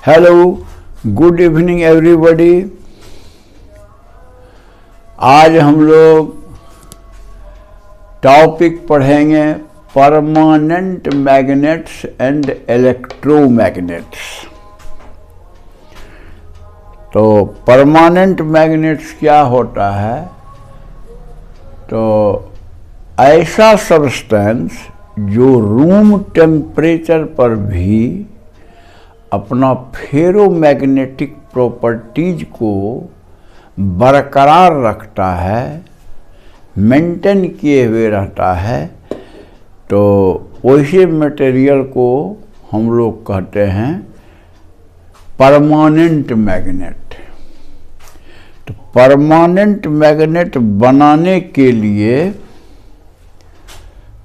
Hello, good evening everybody. आज हम लोग टॉपिक पढ़ेंगे परमानेंट मैग्नेट्स एंड इलेक्ट्रोमैग्नेट्स। तो परमानेंट मैग्नेट्स क्या होता है? तो ऐसा सब्सटेंस जो रूम टेम्परेचर पर भी अपना फेरोमैग्नेटिक प्रॉपर्टीज को बरकरार रखता है, मेंटेन किए हुए रहता है, तो वैसे मटेरियल को हम लोग कहते हैं परमानेंट मैग्नेट। तो परमानेंट मैग्नेट बनाने के लिए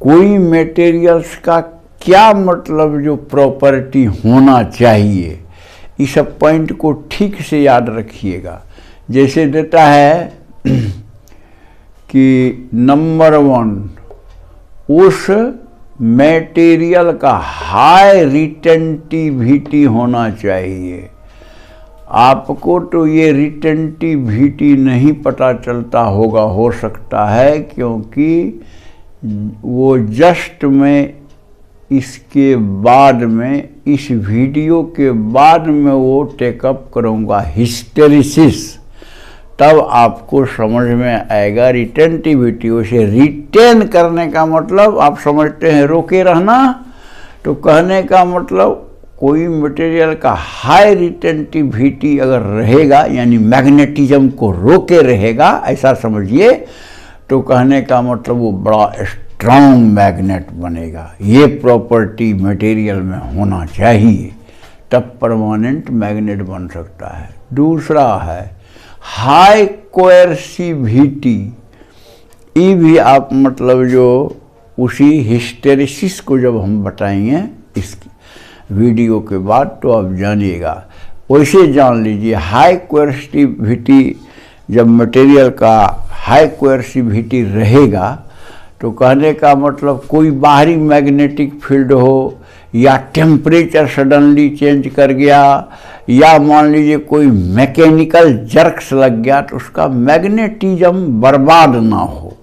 कोई मटेरियल्स का क्या मतलब जो प्रॉपर्टी होना चाहिए, इस सब पॉइंट को ठीक से याद रखिएगा। जैसे देता है कि नंबर 1, उस मटेरियल का हाई रिटेंटिविटी होना चाहिए। आपको तो ये रिटेंटिविटी नहीं पता चलता होगा, हो सकता है, क्योंकि वो जस्ट मैं इसके बाद में, इस वीडियो के बाद में वो टेकअप करूँगा हिस्टेरिसिस, तब आपको समझ में आएगा रिटेंटिविटी। उसे रिटेन करने का मतलब आप समझते हैं रोके रहना, तो कहने का मतलब कोई मटेरियल का हाई रिटेंटिविटी अगर रहेगा, यानी मैग्नेटिज्म को रोके रहेगा, ऐसा समझिए, तो कहने का मतलब वो बड़ा स्ट्रॉन्ग मैग्नेट बनेगा। ये प्रॉपर्टी मटेरियल में होना चाहिए, तब परमानेंट मैग्नेट बन सकता है। दूसरा है हाई कोएर्सिविटी। ये भी आप मतलब जो उसी हिस्टेरिसिस को जब हम बताएंगे इस वीडियो के बाद, तो आप जानिएगा। वैसे जान लीजिए, हाई कोएर्सिविटी, जब मटेरियल का हाई कोएर्सिविटी रहेगा, तो कहने का मतलब कोई बाहरी मैग्नेटिक फील्ड हो, या टेम्परेचर सडनली चेंज कर गया, या मान लीजिए कोई मैकेनिकल जर्क्स लग गया, तो उसका मैग्नेटिज्म बर्बाद ना हो,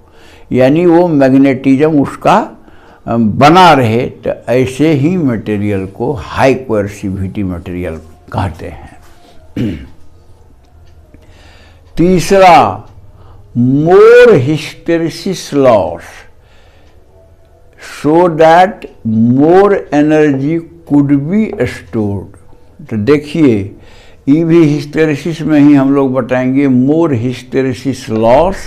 यानी वो मैग्नेटिज्म उसका बना रहे। तो ऐसे ही मटेरियल को हाई कोएर्सिविटी मटेरियल कहते हैं। तीसरा, more hysteresis loss so that more energy could be stored। तो देखिए, ये भी हिस्टेरिसिस में ही हम लोग बताएंगे। मोर हिस्टेरिसिस लॉस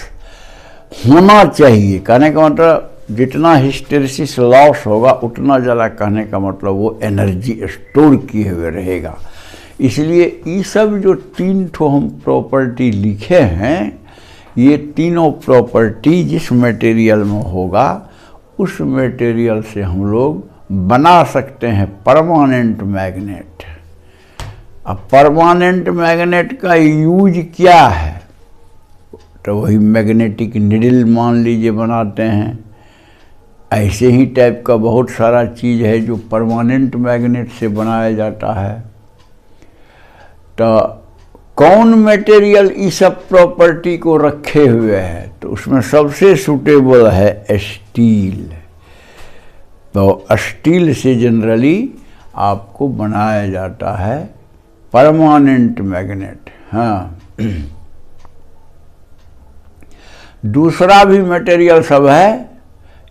होना चाहिए, कहने का मतलब जितना हिस्टेरिसिस लॉस होगा उतना ज़्यादा, कहने का मतलब वो एनर्जी स्टोर किए हुए रहेगा। इसलिए ये सब जो 3 ठो हम प्रॉपर्टी लिखे हैं, ये तीनों प्रॉपर्टी जिस मटेरियल में होगा, उस मटेरियल से हम लोग बना सकते हैं परमानेंट मैग्नेट। अब परमानेंट मैग्नेट का यूज क्या है? तो वही मैग्नेटिक निडल मान लीजिए बनाते हैं। ऐसे ही टाइप का बहुत सारा चीज़ है जो परमानेंट मैग्नेट से बनाया जाता है। तो कौन मटेरियल इस सब प्रॉपर्टी को रखे हुए है? तो उसमें सबसे सूटेबल है स्टील। तो स्टील से जनरली आपको बनाया जाता है परमानेंट मैग्नेट। हाँ, दूसरा भी मटेरियल सब है,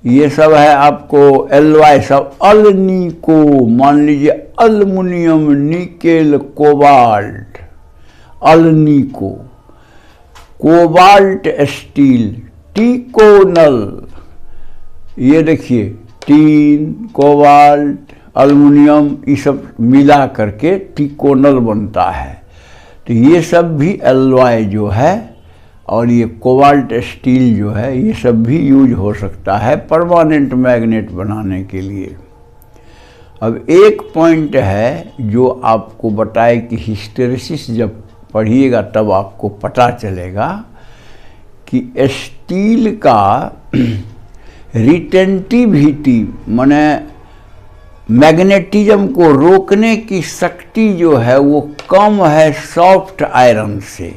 ये सब है आपको एलॉय सब, अल्निको, मान लीजिए aluminium, nickel, cobalt, alnico, cobalt steel, ticonal. ये देखिए, टीन, कोबाल्ट, अल्मुनियम, ये सब मिला करके टिकोनल बनता है। तो ये सब भी एलॉय जो है, और ये कोबाल्ट स्टील जो है, ये सब भी यूज हो सकता है परमानेंट मैग्नेट बनाने के लिए। अब एक पॉइंट है जो आपको बताए कि हिस्टेरिसिस जब पढ़िएगा तब आपको पता चलेगा कि स्टील का रिटेंटिविटी, माने मैग्नेटिज्म को रोकने की शक्ति जो है वो कम है सॉफ्ट आयरन से।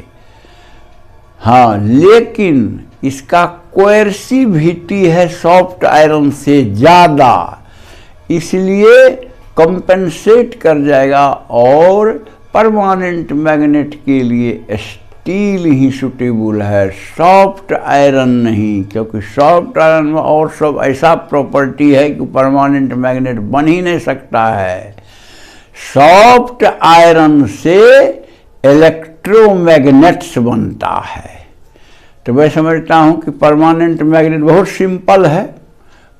हाँ, लेकिन इसका कोएर्सिविटी है सॉफ्ट आयरन से ज़्यादा, इसलिए कंपेंसेट कर जाएगा और परमानेंट मैग्नेट के लिए स्टील ही सूटेबल है, सॉफ्ट आयरन नहीं, क्योंकि सॉफ्ट आयरन में और सब ऐसा प्रॉपर्टी है कि परमानेंट मैग्नेट बन ही नहीं सकता है। सॉफ्ट आयरन से इलेक्ट्रोमैग्नेट्स बनता है। तो मैं समझता हूँ कि परमानेंट मैग्नेट बहुत सिंपल है।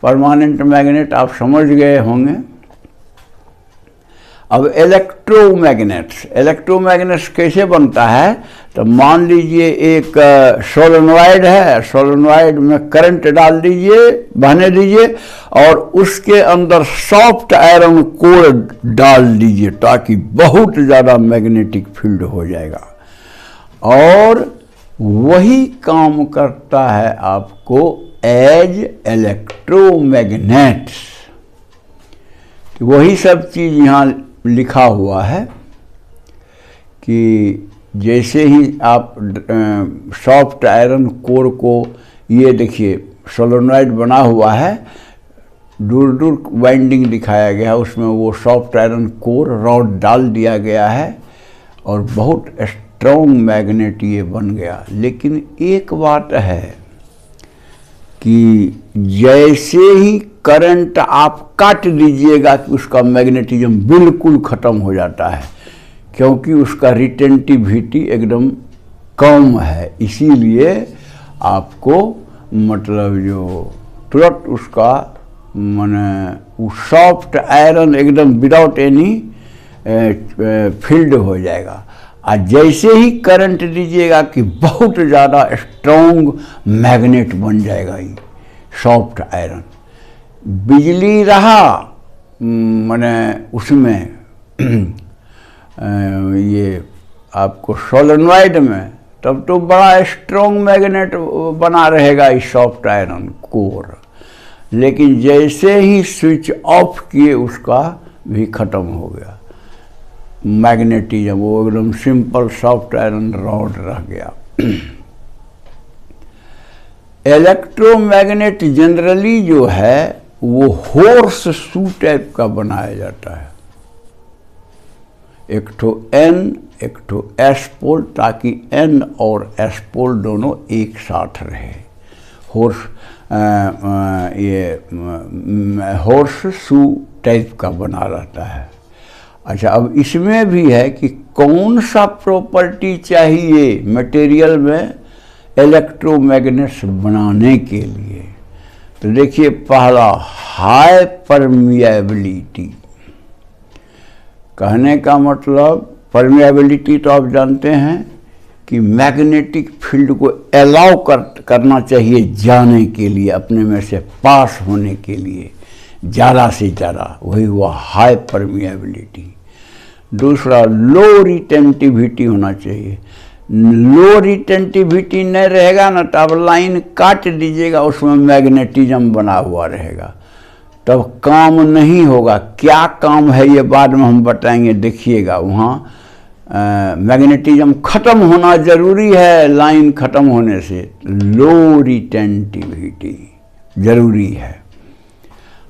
परमानेंट मैग्नेट आप समझ गए होंगे। अब इलेक्ट्रोमैग्नेट्स कैसे बनता है? तो मान लीजिए एक सोलेनॉइड है, सोलेनॉइड में करंट डाल दीजिए, बहने दीजिए, और उसके अंदर सॉफ्ट आयरन कोर डाल दीजिए ताकि बहुत ज़्यादा मैग्नेटिक फील्ड हो जाएगा। और वही काम करता है आपको एज इलेक्ट्रोमैग्नेट्स। वही सब चीज़ यहाँ लिखा हुआ है कि जैसे ही आप सॉफ्ट आयरन कोर को, ये देखिए सोलेनॉइड बना हुआ है, दूर दूर वाइंडिंग दिखाया गया है, उसमें वो सॉफ्ट आयरन कोर रॉड डाल दिया गया है और बहुत स्ट्रॉन्ग मैग्नेट ये बन गया। लेकिन एक बात है कि जैसे ही करंट आप काट दीजिएगा कि उसका मैग्नेटिज्म बिल्कुल ख़त्म हो जाता है, क्योंकि उसका रिटेंटिविटी एकदम कम है। इसीलिए आपको मतलब जो तुरंत उसका माने वो सॉफ्ट आयरन एकदम विदाउट एनी फील्ड हो जाएगा। और जैसे ही करंट दीजिएगा कि बहुत ज़्यादा स्ट्रॉन्ग मैग्नेट बन जाएगा ये सॉफ्ट आयरन। बिजली रहा माने उसमें ये आपको सोलेनॉइड में, तब तो बड़ा स्ट्रॉन्ग मैग्नेट बना रहेगा इस सॉफ्ट आयरन कोर। लेकिन जैसे ही स्विच ऑफ किए उसका भी ख़त्म हो गया मैग्नेटिज्म, वो एकदम सिंपल सॉफ्ट आयरन रॉड रह गया। इलेक्ट्रोमैग्नेट जनरली जो है वो हॉर्स शू टाइप का बनाया जाता है, एक ठो एन एक ठो एस पोल, ताकि एन और एस पोल दोनों एक साथ रहे। हॉर्स शू टाइप का बना रहता है। अच्छा, अब इसमें भी है कि कौन सा प्रॉपर्टी चाहिए मटेरियल में इलेक्ट्रोमैग्नेट्स बनाने के लिए। तो देखिए, पहला हाई परमिएबिलिटी। कहने का मतलब परमिएबिलिटी तो आप जानते हैं कि मैग्नेटिक फील्ड को अलाउ करना चाहिए जाने के लिए, अपने में से पास होने के लिए ज़्यादा से ज़्यादा, वही हुआ हाई परमिएबिलिटी। दूसरा लो रिटेंटिविटी होना चाहिए। लो रिटेंटिविटी नहीं रहेगा ना, तो आप लाइन काट दीजिएगा, उसमें मैग्नेटिज्म बना हुआ रहेगा, तब काम नहीं होगा। क्या काम है ये बाद में हम बताएंगे, देखिएगा। वहाँ मैग्नेटिज्म ख़त्म होना ज़रूरी है, लाइन ख़त्म होने से लो रिटेंटिविटी ज़रूरी है।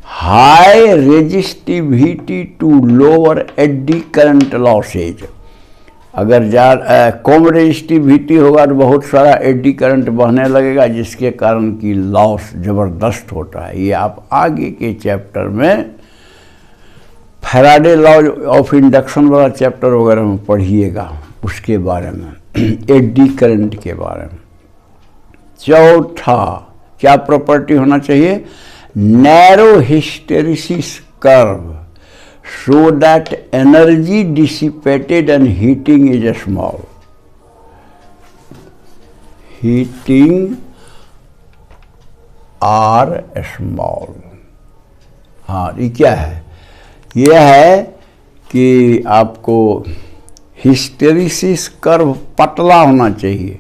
High resistivity to lower eddy current losses. अगर कम रेजिस्टिविटी होगा तो बहुत सारा एडी करंट बहने लगेगा, जिसके कारण की लॉस ज़बरदस्त होता है। ये आप आगे के चैप्टर में फैराडे लॉ ऑफ इंडक्शन वाला चैप्टर वगैरह में पढ़िएगा, उसके बारे में, एडी करंट के बारे में। चौथा क्या प्रॉपर्टी होना चाहिए? Narrow hysteresis curve, so that energy dissipated and heating is small. Heating are small. हाँ, ये क्या है? ये है कि आपको हिस्टेरिसिस कर्व पतला होना चाहिए।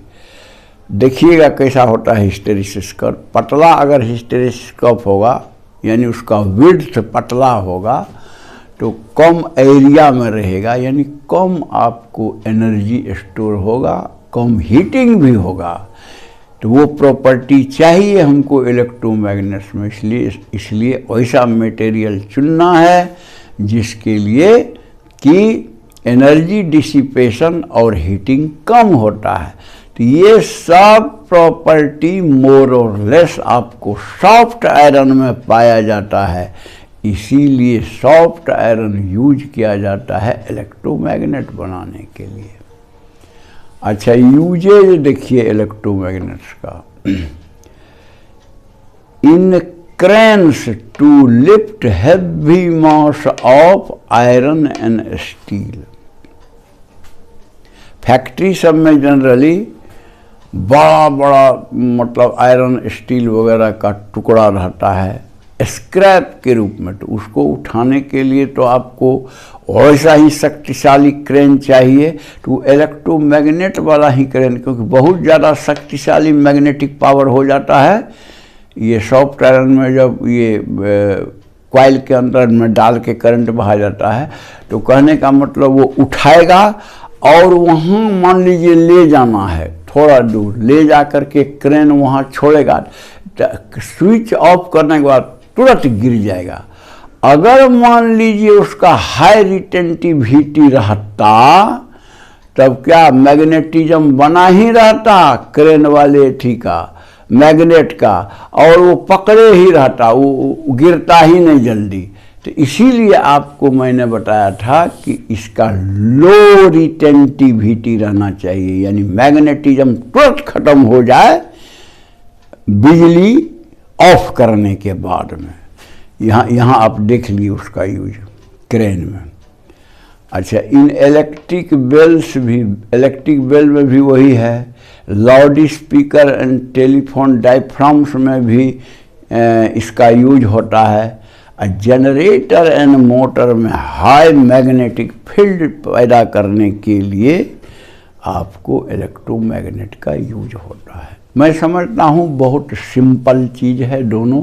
देखिएगा कैसा होता है हिस्टेरिसिस कर्व। पतला अगर हिस्टेरिसिस कर्व होगा, यानी उसका विड्थ पतला होगा, तो कम एरिया में रहेगा, यानी कम आपको एनर्जी स्टोर होगा, कम हीटिंग भी होगा। तो वो प्रॉपर्टी चाहिए हमको इलेक्ट्रोमैग्नेट्स में, इसलिए वैसा मटेरियल चुनना है जिसके लिए कि एनर्जी डिसिपेशन और हीटिंग कम होता है। तो ये सब प्रॉपर्टी मोर और लेस आपको सॉफ्ट आयरन में पाया जाता है, इसीलिए सॉफ्ट आयरन यूज किया जाता है इलेक्ट्रोमैग्नेट बनाने के लिए। अच्छा, यूजेज देखिए इलेक्ट्रोमैग्नेट्स का। In cranes to lift heavy mass of iron and steel. Factory सब में जनरली बड़ा बड़ा मतलब आयरन स्टील वगैरह का टुकड़ा रहता है स्क्रैप के रूप में, तो उसको उठाने के लिए तो आपको वैसा ही शक्तिशाली क्रेन चाहिए। तो इलेक्ट्रोमैग्नेट वाला ही क्रेन, क्योंकि बहुत ज़्यादा शक्तिशाली मैग्नेटिक पावर हो जाता है। ये सॉफ्ट आयरन में जब ये कॉइल के अंदर में डाल के करंट बहा जाता है, तो कहने का मतलब वो उठाएगा और वहाँ मान लीजिए ले जाना है, थोड़ा दूर ले जा कर के क्रेन वहाँ छोड़ेगा, स्विच ऑफ करने के बाद तुरंत गिर जाएगा। अगर मान लीजिए उसका हाई रिटेंटिविटी रहता, तब क्या मैग्नेटिज्म बना ही रहता क्रेन वाले थी का मैग्नेट का, और वो पकड़े ही रहता, वो गिरता ही नहीं जल्दी। तो इसीलिए आपको मैंने बताया था कि इसका लो रिटेंटिविटी रहना चाहिए, यानी मैग्नेटिज्म तुरंत खत्म हो जाए बिजली ऑफ करने के बाद में। यहाँ आप देख लिए उसका यूज क्रेन में। अच्छा, इन इलेक्ट्रिक बेल में भी वही है। Loud speaker and telephone diaphragms में भी इसका यूज होता है। जनरेटर एंड मोटर में हाई मैग्नेटिक फील्ड पैदा करने के लिए आपको इलेक्ट्रोमैग्नेट का यूज होता है। मैं समझता हूँ बहुत सिंपल चीज़ है दोनों,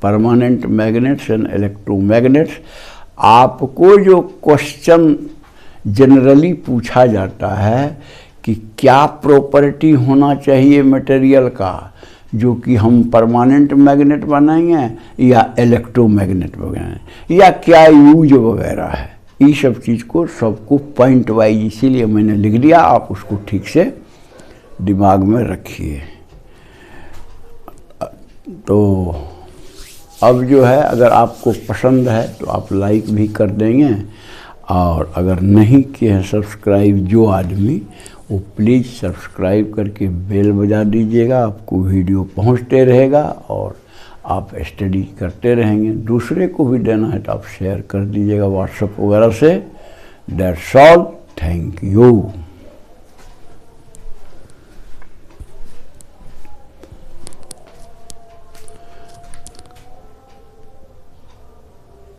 परमानेंट मैग्नेट्स एंड इलेक्ट्रोमैग्नेट्स। आपको जो क्वेश्चन जनरली पूछा जाता है कि क्या प्रॉपर्टी होना चाहिए मटेरियल का जो कि हम परमानेंट मैग्नेट बनाएंगे या इलेक्ट्रोमैग्नेट बनाएंगे, या क्या यूज वगैरह है, ये सब चीज़ को सबको पॉइंट वाइज इसीलिए मैंने लिख दिया, आप उसको ठीक से दिमाग में रखिए। तो अब जो है, अगर आपको पसंद है तो आप लाइक भी कर देंगे, और अगर नहीं किए हैं सब्सक्राइब जो आदमी, वो प्लीज़ सब्सक्राइब करके बेल बजा दीजिएगा, आपको वीडियो पहुंचते रहेगा और आप स्टडी करते रहेंगे। दूसरे को भी देना है तो आप शेयर कर दीजिएगा व्हाट्सएप वगैरह से। That's all, thank you.